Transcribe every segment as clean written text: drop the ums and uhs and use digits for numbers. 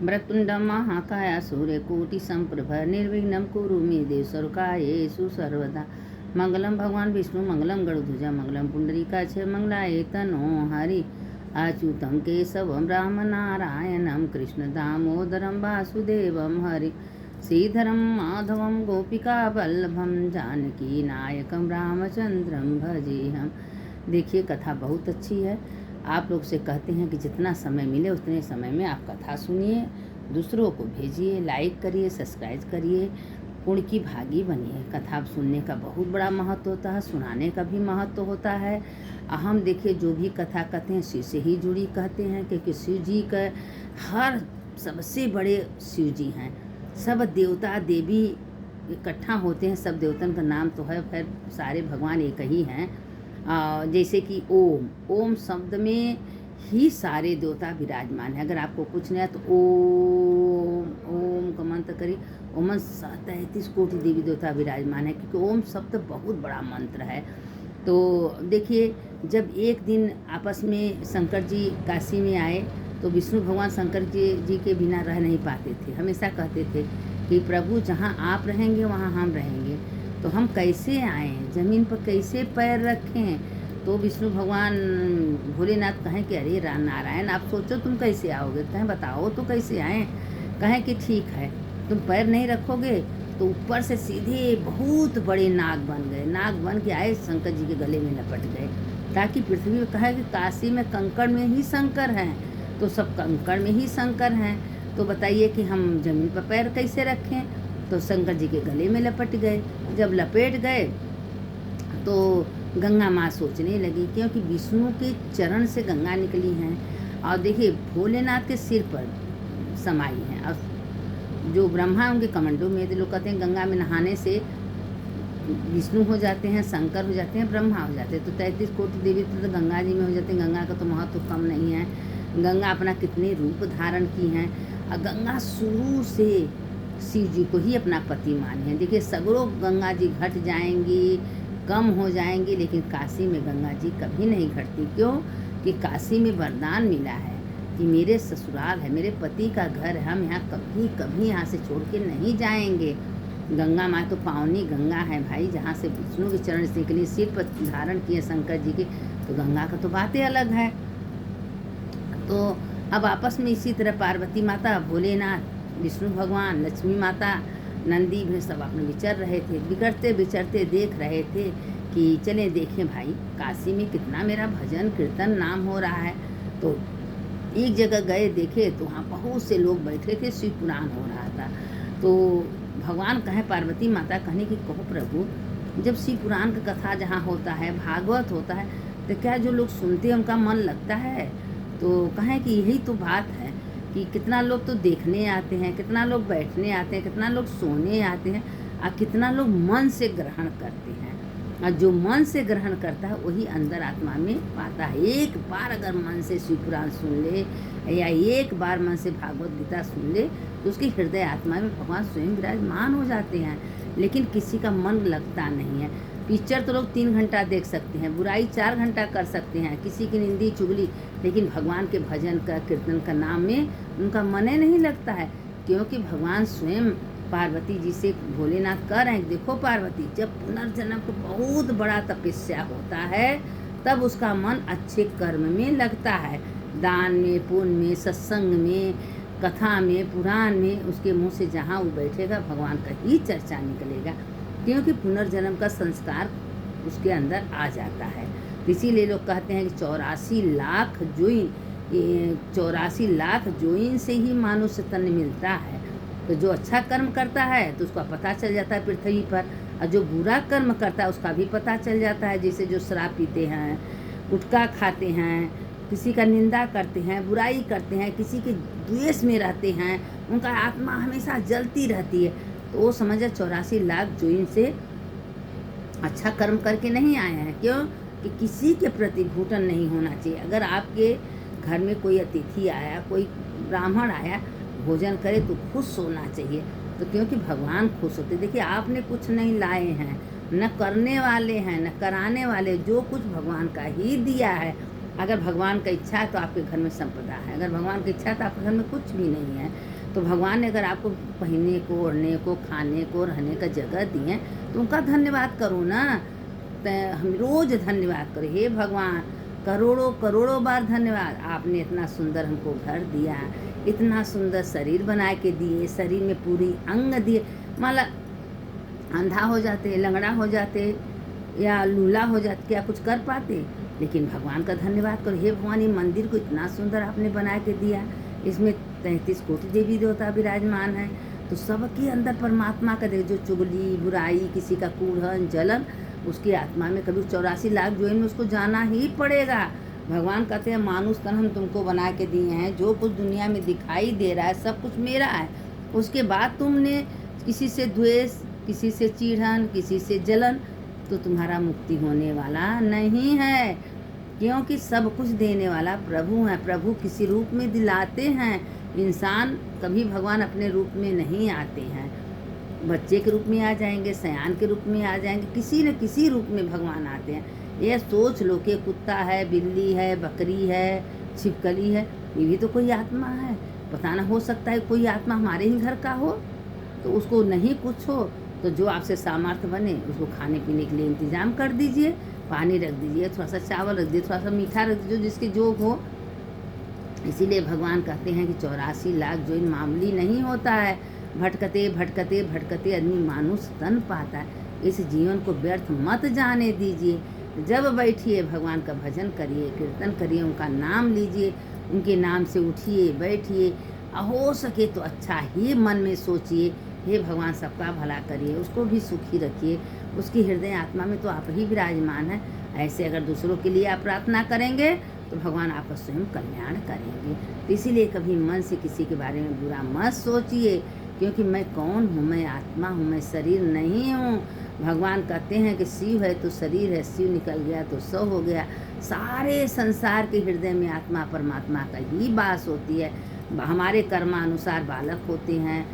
वक्रतुण्डं महाकाय सूर्यकोटिसम्प्रभ निर्विघ्नं कुरु मे देव सर्वकार्येषु सर्वदा। मंगलम भगवान विष्णु मंगलम गरुड़ध्वज मंगलम पुंडरीकाक्ष मंगलाय तनो हरि। अच्युतं केशवं राम नारायणं कृष्ण दामोदरं वासुदेवं हरि। श्रीधरं माधवं गोपिकावल्लभं जानकी नायकं रामचंद्रं भजेहम। देखिए, कथा बहुत अच्छी है। आप लोग से कहते हैं कि जितना समय मिले उतने समय में आप कथा सुनिए, दूसरों को भेजिए, लाइक करिए, सब्सक्राइब करिए, पुण्य की भागी बनिए। कथा सुनने का बहुत बड़ा महत्व होता है, सुनाने का भी महत्व होता है। हम देखिए, जो भी कथा कहते हैं शिव से ही जुड़ी कहते हैं, क्योंकि शिव जी का हर सबसे बड़े शिव जी हैं। सब देवता देवी इकट्ठा होते हैं, सब देवतन का नाम तो है, फिर सारे भगवान एक ही हैं। जैसे कि ओम, ओम शब्द में ही सारे देवता विराजमान है। अगर आपको कुछ नहीं है तो ओम, ओम का मंत्र करिए, ओम 33 कोटि देवी देवता विराजमान है, क्योंकि ओम शब्द बहुत बड़ा मंत्र है। तो देखिए, जब एक दिन आपस में शंकर जी काशी में आए तो विष्णु भगवान शंकर जी के बिना रह नहीं पाते थे। हमेशा कहते थे कि प्रभु जहाँ आप रहेंगे वहाँ हम रहेंगे, तो हम कैसे आएँ, ज़मीन पर कैसे पैर रखें। तो विष्णु भगवान भोलेनाथ कहें कि अरे नारायण, आप सोचो तुम कैसे आओगे। कहें बताओ तो कैसे आएँ। कहें कि ठीक है, तुम पैर नहीं रखोगे। तो ऊपर से सीधे बहुत बड़े नाग बन गए। नाग बन के आए, शंकर जी के गले में लपट गए, ताकि पृथ्वी में कहे कि काशी में कंकड़ में ही शंकर हैं, तो सब कंकड़ में ही शंकर हैं, तो बताइए कि हम ज़मीन पर पैर कैसे रखें। तो शंकर जी के गले में लपट गए। जब लपेट गए तो गंगा माँ सोचने लगी, क्योंकि विष्णु के चरण से गंगा निकली हैं, और देखिए भोलेनाथ के सिर पर समाई हैं। और जो ब्रह्मा उनके कमंडलों में, तो लोग कहते हैं गंगा में नहाने से विष्णु हो जाते हैं, शंकर हो जाते हैं, ब्रह्मा हो जाते हैं। तो 33 कोटि देवी तो गंगा जी में हो जाते हैं। गंगा का तो महत्व कम नहीं है। गंगा अपना कितने रूप धारण की हैं, और गंगा शुरू से शिव जी को ही अपना पति माने हैं। देखिए, सगरों गंगा जी घट जाएंगी, कम हो जाएंगी, लेकिन काशी में गंगा जी कभी नहीं घटती। क्यों? कि काशी में वरदान मिला है कि मेरे ससुराल है, मेरे पति का घर है, हम यहाँ कभी कभी यहाँ से छोड़ के नहीं जाएंगे। गंगा माँ तो पावनी गंगा है भाई, जहाँ से विष्णु के चरण से निकली, सिर पर धारण किए शंकर जी के, तो गंगा का तो बातें अलग है। तो अब आपस में इसी तरह पार्वती माता, भोलेनाथ, विष्णु भगवान, लक्ष्मी माता, नंदी भी सब अपने विचर रहे थे। बिगड़ते बिचरते देख रहे थे कि चलें देखें भाई, काशी में कितना मेरा भजन कीर्तन नाम हो रहा है। तो एक जगह गए, देखे तो वहाँ बहुत से लोग बैठे थे, शिव पुराण हो रहा था। तो भगवान कहे, पार्वती माता कहने की कहो प्रभु, जब शिव पुराण का कथा जहाँ होता है, भागवत होता है, तो क्या जो लोग सुनते हैं उनका मन लगता है? तो कहें कि यही तो बात है कि कितना लोग तो देखने आते हैं, कितना लोग बैठने आते हैं, कितना लोग सोने आते हैं, और कितना लोग मन से ग्रहण करते हैं। और जो मन से ग्रहण करता है वही अंदर आत्मा में पाता है। एक बार अगर मन से शिव पुराण सुन ले, या एक बार मन से भागवत गीता सुन ले, तो उसकी हृदय आत्मा में भगवान स्वयं विराजमान हो जाते हैं। लेकिन किसी का मन लगता नहीं है। पिक्चर तो लोग 3 घंटा देख सकते हैं, बुराई 4 घंटा कर सकते हैं, किसी की निंदी चुगली, लेकिन भगवान के भजन का, कीर्तन का नाम में उनका मन ही नहीं लगता है। क्योंकि भगवान स्वयं पार्वती जी से, भोलेनाथ कह रहे हैं, देखो पार्वती, जब पुनर्जन्म को बहुत बड़ा तपस्या होता है, तब उसका मन अच्छे कर्म में लगता है, दान में, पुण्य में, सत्संग में, कथा में, पुराण में। उसके मुँह से जहाँ वो बैठेगा भगवान का ही चर्चा निकलेगा, क्योंकि पुनर्जन्म का संस्कार उसके अंदर आ जाता है। इसीलिए लोग कहते हैं कि 84 लाख जोइन, 84 लाख जोइन से ही मानुष्य तन मिलता है। तो जो अच्छा कर्म करता है तो उसका पता चल जाता है पृथ्वी पर, और जो बुरा कर्म करता है उसका भी पता चल जाता है। जैसे जो शराब पीते हैं, गुटखा खाते हैं, किसी का निंदा करते हैं, बुराई करते हैं, किसी के द्वेष में रहते हैं, उनका आत्मा हमेशा जलती रहती है। तो वो समझे 84 लाख जोइन से अच्छा कर्म करके नहीं आए हैं। क्यों? कि किसी के प्रति घुटन नहीं होना चाहिए। अगर आपके घर में कोई अतिथि आया, कोई ब्राह्मण आया, भोजन करे तो खुश होना चाहिए। तो क्योंकि भगवान खुश होते। देखिए, आपने कुछ नहीं लाए हैं, न करने वाले हैं, न कराने वाले, जो कुछ भगवान का ही दिया है। अगर भगवान का इच्छा है तो आपके घर में संपदा है, अगर भगवान की इच्छा है तो आपके घर में कुछ भी नहीं है। तो भगवान ने अगर आपको पहनने को, ओढ़ने को, खाने को, रहने का जगह दी है तो उनका धन्यवाद करो ना। हम रोज़ धन्यवाद करो, हे भगवान करोड़ों करोड़ों बार धन्यवाद, आपने इतना सुंदर हमको घर दिया, इतना सुंदर शरीर बना के दिए, शरीर में पूरी अंग दिए। मान ला अंधा हो जाते, लंगड़ा हो जाते या लूला हो जाते, क्या कुछ कर पाते? लेकिन भगवान का धन्यवाद करो, हे भगवान ये मंदिर को इतना सुंदर आपने बना के दिया, इसमें 33 कोटि देवी देवता विराजमान है। तो सबके अंदर परमात्मा का जो चुगली, बुराई, किसी का कूढ़न, जलन, उसकी आत्मा में कभी 84 लाख जोइन में उसको जाना ही पड़ेगा। भगवान कहते हैं मानुष तन हम तुमको बना के दिए हैं, जो कुछ दुनिया में दिखाई दे रहा है सब कुछ मेरा है। उसके बाद तुमने किसी से द्वेष, किसी से चिढ़न, किसी से जलन, तो तुम्हारा मुक्ति होने वाला नहीं है, क्योंकि सब कुछ देने वाला प्रभु है। प्रभु किसी रूप में दिलाते हैं, इंसान कभी भगवान अपने रूप में नहीं आते हैं। बच्चे के रूप में आ जाएंगे, सयान के रूप में आ जाएंगे, किसी न किसी रूप में भगवान आते हैं। ये सोच लो कि कुत्ता है, बिल्ली है, बकरी है, छिपकली है, ये भी तो कोई आत्मा है। पता ना, हो सकता है कोई आत्मा हमारे ही घर का हो, तो उसको नहीं कुछ हो तो जो आपसे सामर्थ्य बने उसको खाने पीने के लिए इंतज़ाम कर दीजिए, पानी रख दीजिए, थोड़ा सा चावल रख दीजिए, थोड़ा सा मीठा रख दीजिए, जिसके जो हो। इसीलिए भगवान कहते हैं कि 84 लाख जो मामूली नहीं होता है। भटकते भटकते भटकते आदमी मानुष तन पाता है। इस जीवन को व्यर्थ मत जाने दीजिए। जब बैठिए भगवान का भजन करिए, कीर्तन करिए, उनका नाम लीजिए, उनके नाम से उठिए बैठिए। हो सके तो अच्छा ही मन में सोचिए, हे भगवान सबका भला करिए, उसको भी सुखी रखिए, उसकी हृदय आत्मा में तो आप ही विराजमान है। ऐसे अगर दूसरों के लिए आप प्रार्थना करेंगे तो भगवान आपका स्वयं कल्याण करेंगे। तो इसीलिए कभी मन से किसी के बारे में बुरा मत सोचिए, क्योंकि मैं कौन हूँ, मैं आत्मा हूँ, मैं शरीर नहीं हूँ। भगवान कहते हैं कि शिव है तो शरीर है, शिव निकल गया तो सौ हो गया। सारे संसार के हृदय में आत्मा परमात्मा का ही वास होती है। हमारे कर्मानुसार बालक होते हैं,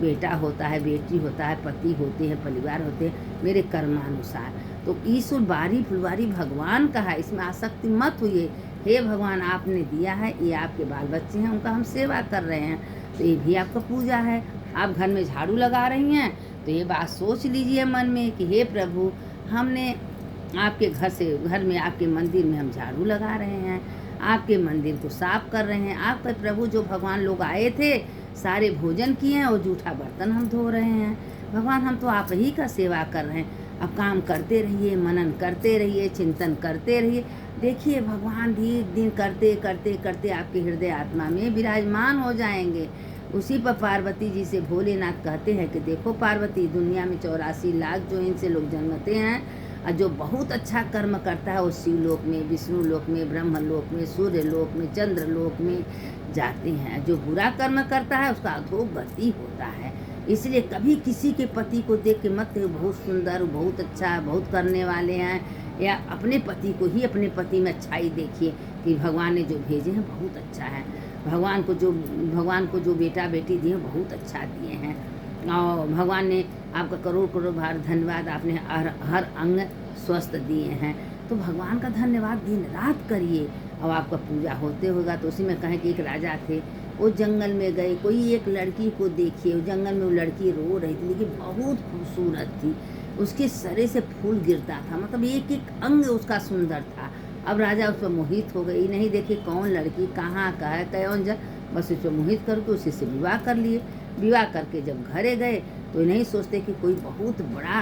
बेटा होता है, बेटी होता है, पति होते हैं, परिवार होते हैं, मेरे कर्मानुसार। तो ईश्वर बारी फुलवारी भगवान का है, इसमें आसक्ति मत हुई। हे भगवान आपने दिया है, ये आपके बाल बच्चे हैं, उनका हम सेवा कर रहे हैं, तो ये भी आपका पूजा है। आप घर में झाड़ू लगा रही हैं तो ये बात सोच लीजिए मन में कि हे प्रभु, हमने आपके घर में आपके मंदिर में हम झाड़ू लगा रहे हैं, आपके मंदिर को साफ कर रहे हैं। आपके प्रभु जो भगवान लोग आए थे सारे भोजन किए हैं और जूठा बर्तन हम धो रहे हैं। भगवान हम तो आप ही का सेवा कर रहे हैं। अब काम करते रहिए, मनन करते रहिए, चिंतन करते रहिए। देखिए भगवान धीरे दिन करते करते करते आपके हृदय आत्मा में विराजमान हो जाएंगे। उसी पर पार्वती जी से भोलेनाथ कहते हैं कि देखो पार्वती, दुनिया में 84 लाख जो इनसे लोग जन्मते हैं, और जो बहुत अच्छा कर्म करता है वो शिवलोक में, विष्णु लोक में, ब्रह्म लोक में, सूर्य लोक में, चंद्र लोक में जाते हैं। जो बुरा कर्म करता है उसका अधोगति होता है। इसलिए कभी किसी के पति को देख के मत बहुत सुंदर, बहुत अच्छा, बहुत करने वाले हैं, या अपने पति को ही अपने पति में अच्छाई देखिए कि भगवान ने जो भेजे हैं बहुत अच्छा है। भगवान को जो बेटा बेटी दिए बहुत अच्छा दिए हैं, और भगवान ने आपका करोड़ करोड़ बार धन्यवाद, आपने हर अंग स्वस्थ दिए हैं। तो भगवान का धन्यवाद दिन रात करिए और आपका पूजा होते होगा। तो उसी में कहें कि एक राजा थे, वो जंगल में गए, कोई एक लड़की को देखिए, वो जंगल में वो लड़की रो रही थी, लेकिन बहुत खूबसूरत थी, उसके सरे से फूल गिरता था, मतलब एक एक अंग उसका सुंदर था। अब राजा उस पर मोहित हो गई, नहीं देखे कौन लड़की कहाँ का है, कौन जन, बस उस पर मोहित करके उसी से विवाह कर लिए। विवाह करके जब घरे गए तो नहीं सोचते कि कोई बहुत बड़ा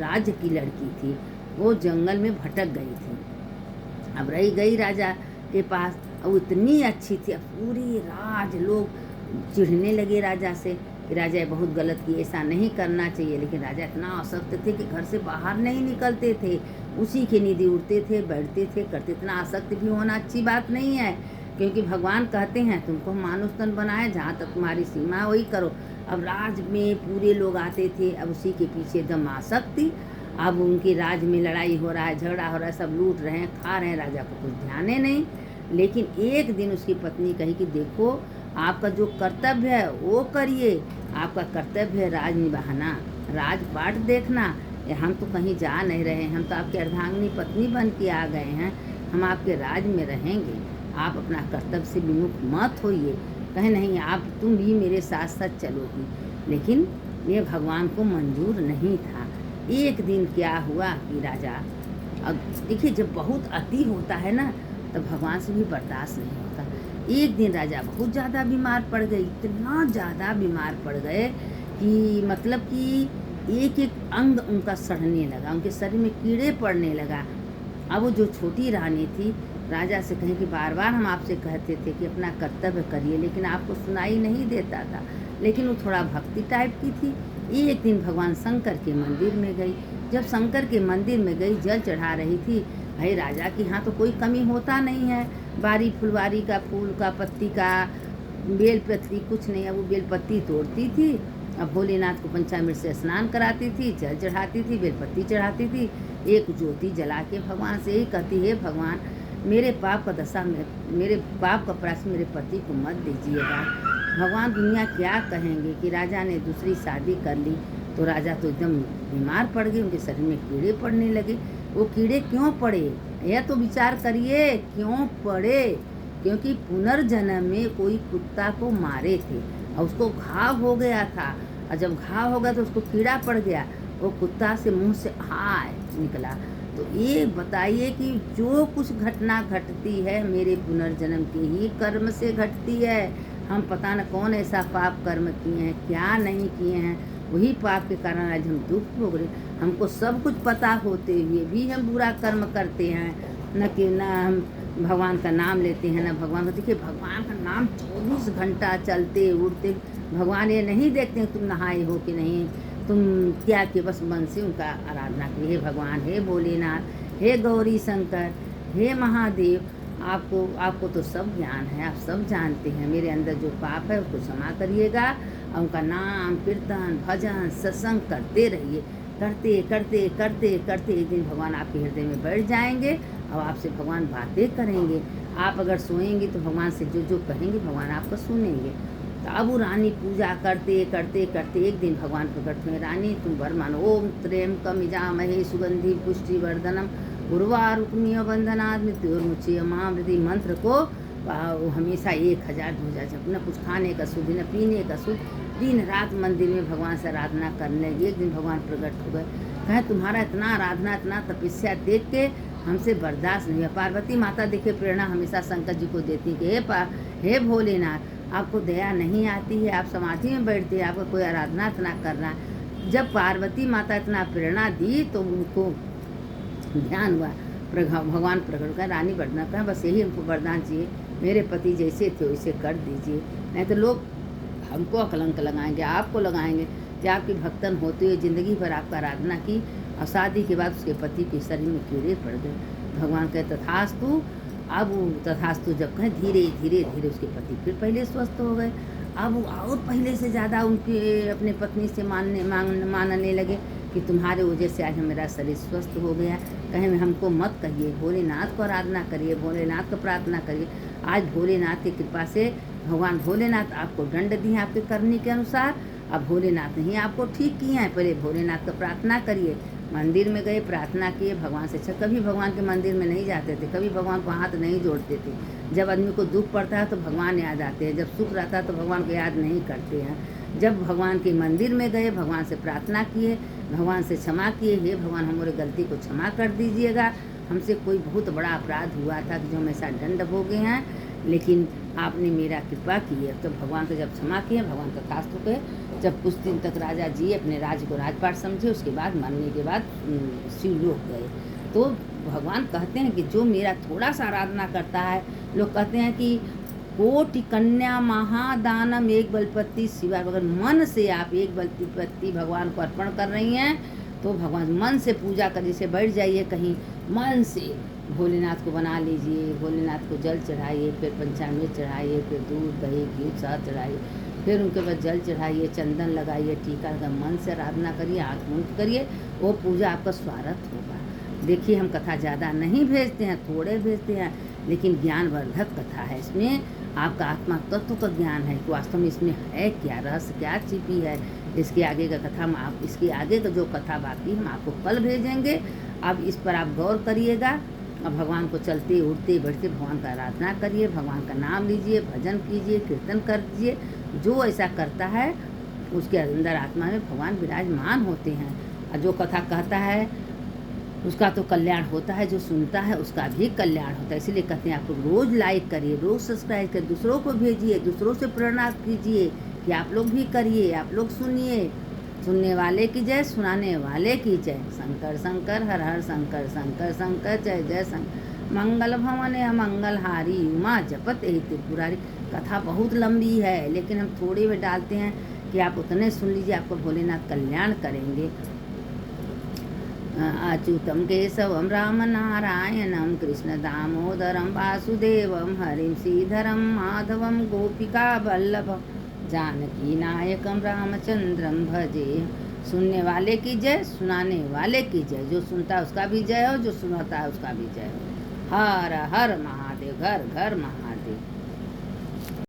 राज्य की लड़की थी, वो जंगल में भटक गई थी। अब रही गई राजा के पास, वो इतनी अच्छी थी, अब पूरी राज लोग चिढ़ने लगे राजा से कि राजा बहुत गलत किए, ऐसा नहीं करना चाहिए। लेकिन राजा इतना आसक्त थे कि घर से बाहर नहीं निकलते थे, उसी के नींद उठते थे, बैठते थे, करते। इतना आसक्त भी होना अच्छी बात नहीं है, क्योंकि भगवान कहते हैं तुमको मानुष तन बनाए, जहाँ तक तुम्हारी सीमा है वही करो। अब राज में पूरे लोग आते थे, अब उसी के पीछे दम आसक्ति। अब उनके राज में लड़ाई हो रहा है, झगड़ा हो रहा है, सब लूट रहे हैं, खा रहे हैं, राजा को कुछ ध्यान ही नहीं। लेकिन एक दिन उसकी पत्नी कही कि देखो आपका जो कर्तव्य है वो करिए, आपका कर्तव्य है राज निभाना, राज बाट देखना। हम तो कहीं जा नहीं रहे हैं, हम तो आपकी अर्धांगिनी पत्नी बन के आ गए हैं, हम आपके राज में रहेंगे, आप अपना कर्तव्य से विमुख मत होइए। कहे नहीं, आप तुम भी मेरे साथ साथ चलोगी। लेकिन ये भगवान को मंजूर नहीं था। एक दिन क्या हुआ कि राजा, अब देखिए जब बहुत अति होता है ना, तब भगवान से भी बर्दाश्त नहीं होता। एक दिन राजा बहुत ज़्यादा बीमार पड़ गए, इतना ज़्यादा बीमार पड़ गए कि मतलब कि एक एक अंग उनका सड़ने लगा, उनके शरीर में कीड़े पड़ने लगा। अब वो जो छोटी रानी थी, राजा से कहें कि बार बार हम आपसे कहते थे कि अपना कर्तव्य करिए, लेकिन आपको सुनाई नहीं देता था। लेकिन वो थोड़ा भक्ति टाइप की थी। एक दिन भगवान शंकर के मंदिर में गई। जब शंकर के मंदिर में गई, जल चढ़ा रही थी। भाई राजा के यहाँ तो कोई कमी होता नहीं है, बारी फुलवारी का, फूल का, पत्ती का, बेल पत्ती कुछ नहीं है। वो बेल पत्ती तोड़ती थी, अब भोलेनाथ को पंचामृत से स्नान कराती थी, जल चढ़ाती थी, बेलपत्ती चढ़ाती थी, एक ज्योति जला के भगवान से ही कहती है, भगवान मेरे पाप का दशा में, मेरे पाप का प्रायश्चित मेरे पति को मत दीजिएगा। भगवान दुनिया क्या कहेंगे कि राजा ने दूसरी शादी कर ली। तो राजा तो एकदम बीमार पड़ गए, उनके शरीर में कीड़े पड़ने लगे। वो कीड़े क्यों पड़े, यह तो विचार करिए, क्यों पड़े? क्योंकि पुनर्जन्म में कोई कुत्ता को मारे थे और उसको घाव हो गया था, और जब घाव हो गया तो उसको कीड़ा पड़ गया, वो कुत्ता से मुंह से हाय निकला। तो ये बताइए कि जो कुछ घटना घटती है मेरे पुनर्जन्म के ही कर्म से घटती है। हम पता न कौन ऐसा पाप कर्म किए हैं, क्या नहीं किए हैं, वही पाप के कारण आज हम दुख भोग रहे। हमको सब कुछ पता होते हुए भी हम बुरा कर्म करते हैं, न कि न हम भगवान का नाम लेते हैं, न भगवान का। देखिए भगवान का नाम 24 घंटा चलते उड़ते, भगवान ये नहीं देखते तुम नहाए हो कि नहीं, तुम क्या कि बस मन से उनका आराधना करिए। हे भगवान, हे भोलेनाथ, हे गौरी शंकर, हे महादेव, आपको तो सब ज्ञान है, आप सब जानते हैं। मेरे अंदर जो पाप है उसको क्षमा करिएगा, और उनका नाम कीर्तन भजन सत्संग करते रहिए। करते करते करते करते एक दिन भगवान आपके हृदय में बैठ जाएंगे और आपसे भगवान बातें करेंगे। आप अगर सोएंगे तो भगवान से जो जो कहेंगे भगवान आपको सुनेंगे। तो अब वो रानी पूजा करते करते करते एक दिन भगवान प्रकट हुए, रानी तुम वर मानो, ओम त्र्यंबकम यजामहे सुगंधि पुष्टि वर्धनम उर्वारुकमिय बंधनात् मृत्युर्मुच्यते महामृति मंत्र को वो हमेशा 1000 ध्वजा जप, न कुछ खाने का शुद्ध न पीने का शुद्ध, दिन रात मंदिर में भगवान से आराधना करने लगी। एक दिन भगवान प्रकट हो गए, कहे तुम्हारा इतना आराधना इतना तपस्या देख के हमसे बर्दाश्त नहीं है। पार्वती माता देखे प्रेरणा हमेशा शंकर जी को देती कि हे भोलेनाथ, आपको दया नहीं आती है, आप समाधि में बैठते हैं, आपको कोई आराधना इतना करना। जब पार्वती माता इतना प्रेरणा दी तो उनको ध्यान हुआ, भगवान प्रकट कर रानी बढ़ना कहा, बस यही हमको वरदान चाहिए, मेरे पति जैसे थे वैसे कर दीजिए, नहीं तो लोग हमको कलंक लगाएंगे, आपको लगाएंगे कि आपकी भक्तन होते हुए ज़िंदगी भर आपका आराधना की और शादी के बाद उसके पति के शरीर में कीड़े पड़ गए। भगवान कहे तथास्तु। अब तथास्तु जब कहें धीरे धीरे धीरे उसके पति फिर पहले स्वस्थ हो गए। अब वो और पहले से ज़्यादा उनके अपने पत्नी से मानने लगे कि तुम्हारे वजह से आज मेरा शरीर स्वस्थ हो गया। कहें हमको मत कहिए, भोलेनाथ को आराधना करिए, भोलेनाथ को प्रार्थना करिए। आज भोलेनाथ की कृपा से भगवान भोलेनाथ आपको दंड दिए आपके करने के अनुसार। अब भोलेनाथ नहीं आपको ठीक किए हैं, पहले भोलेनाथ को प्रार्थना करिए। मंदिर में गए, प्रार्थना किए भगवान से। कभी भगवान के मंदिर में नहीं जाते थे, कभी भगवान को हाथ नहीं जोड़ते थे। जब आदमी को दुख पड़ता है तो भगवान याद आते हैं, जब सुख रहता है तो भगवान को याद नहीं करते हैं। जब भगवान के मंदिर में गए, भगवान से प्रार्थना किए, भगवान से क्षमा किए, हे भगवान हमारे गलती को क्षमा कर दीजिएगा, हमसे कोई बहुत बड़ा अपराध हुआ था कि जो हमेशा दंड भोगे हैं, लेकिन आपने मेरा कृपा की है। तो भगवान को जब क्षमा किए, भगवान तथास्तु पे। जब कुछ दिन तक राजा जी अपने राज्य को राजपाट समझे, उसके बाद मरने के बाद शिवलोक गए। तो भगवान कहते हैं कि जो मेरा थोड़ा सा आराधना करता है, लोग कहते हैं कि कोटि कन्या महादानम एक बलपति शिवा, अगर मन से आप एक बलपति भगवान को अर्पण कर रही हैं तो भगवान मन से पूजा कर, जैसे बैठ जाइए कहीं, मन से भोलेनाथ को बना लीजिए, भोलेनाथ को जल चढ़ाइए, फिर पंचामृत चढ़ाइए, फिर दूध दही घी साथ चढ़ाइए, फिर उनके बाद जल चढ़ाइए, चंदन लगाइए, टीका लगा, मन से आराधना करिए, आँख मूंद करिए, वो पूजा आपका स्वागत होगा। देखिए हम कथा ज़्यादा नहीं भेजते हैं, थोड़े भेजते हैं, लेकिन ज्ञानवर्धक कथा है। इसमें आपका आत्मा तत्व का ज्ञान है कि वास्तव में इसमें है क्या, रहस्य क्या छिपी है। इसके आगे का कथा आप, इसके आगे का जो कथा बाकी हम आपको कल भेजेंगे। अब इस पर आप गौर करिएगा अब भगवान को चलते उठते बैठते भगवान का आराधना करिए, भगवान का नाम लीजिए, भजन कीजिए, कीर्तन कीजिए। जो ऐसा करता है उसके अंदर आत्मा में भगवान विराजमान होते हैं। और जो कथा कहता है उसका तो कल्याण होता है, जो सुनता है उसका भी कल्याण होता है। इसीलिए कहते हैं आप लोग रोज़ लाइक करिए, रोज़ सब्सक्राइब करिए, दूसरों को भेजिए, दूसरों से प्रेरणा कीजिए कि आप लोग भी करिए, आप लोग सुनिए। सुनने वाले की जय, सुनाने वाले की जय। शंकर शंकर हर हर शंकर, शंकर शंकर जय जय शंकर। मंगल भवन मंगल हारी, उमा जपत ही त्रिपुरारी। कथा बहुत लंबी है लेकिन हम थोड़े में डालते हैं कि आप उतने सुन लीजिए, आपको भोलेनाथ कल्याण करेंगे। अच्युतम केशवम राम नारायणम कृष्ण दामोदरम वासुदेवम हरिम श्रीधरम माधवम गोपिका वल्लभम जानकी नायकम रामचंद्रम भजे। सुनने वाले की जय, सुनाने वाले की जय। जो सुनता है उसका भी जय हो, जो सुनाता है उसका भी जय हो। हर हर महादेव, घर घर महादेव।